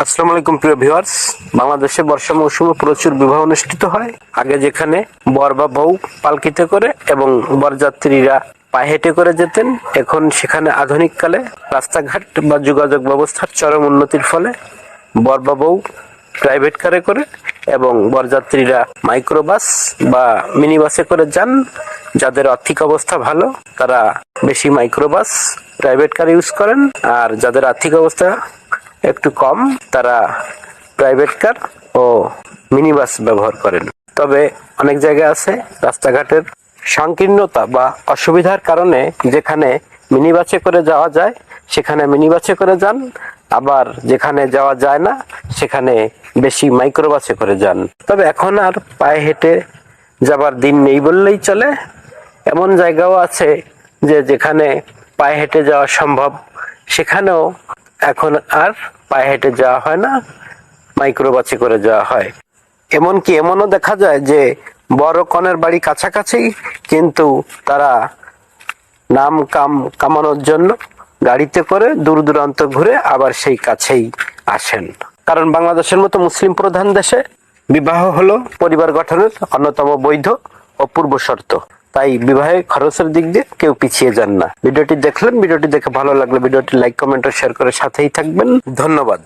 আসসালামু আলাইকুম প্রিয় ভিউয়ার্স। বাংলাদেশে বর্ষা মৌসুমে প্রচুর বিবাহ অনুষ্ঠিত হয়। আগে যেখানে বর বা বউ পালকিতে করে এবং বরযাত্রীরা পায়ে হেঁটে করে যেতেন, এখন সেখানে আধুনিক কালে রাস্তাঘাট বা যোগাযোগ ব্যবস্থার চরম উন্নতির ফলে বর বা বউ প্রাইভেট কারে করে এবং বরযাত্রীরা মাইক্রোবাস বা মিনি বাসে করে যান। যাদের আর্থিক অবস্থা ভালো তারা বেশি মাইক্রোবাস প্রাইভেট কার ইউজ করেন, আর যাদের আর্থিক অবস্থা একটু কম তারা প্রাইভেট কার ও মিনি বাস ব্যবহার করেন। তবে অনেক জায়গা আছে রাস্তাঘাটের সংকীর্ণতা বা অসুবিধার কারণে যেখানে মিনি বাসে করে যাওয়া যায় সেখানে মিনি বাসে করে যান, আবার যেখানে যাওয়া যায় না সেখানে বেশি মাইক্রো বাসে করে যান। তবে এখন আর পায়ে হেঁটে যাবার দিন নেই বললেই চলে। এমন জায়গাও আছে যে যেখানে পায়ে হেঁটে যাওয়া সম্ভব, সেখানেও এখন আর পায়ে হেঁটে যাওয়া হয় না, মাইক্রো বাসে করে যাওয়া হয়। এমনকি এমনও দেখা যায় যে বড় কনের বাড়ি কাছাকাছি, কিন্তু তারা নাম কামানোর জন্য গাড়িতে করে দূর দূরান্ত ঘুরে আবার সেই কাছেই আসেন। কারণ বাংলাদেশের মতো মুসলিম প্রধান দেশে বিবাহ হলো পরিবার গঠনের অন্যতম বৈধ ও পূর্ব শর্ত। তাই বিবাহে খরচের দিক দিয়ে কেউ পিছিয়ে যান না। ভিডিওটি দেখলেন, ভিডিওটি দেখে ভালো লাগলে ভিডিওটি লাইক, কমেন্ট ও শেয়ার করে সাথেই থাকবেন। ধন্যবাদ।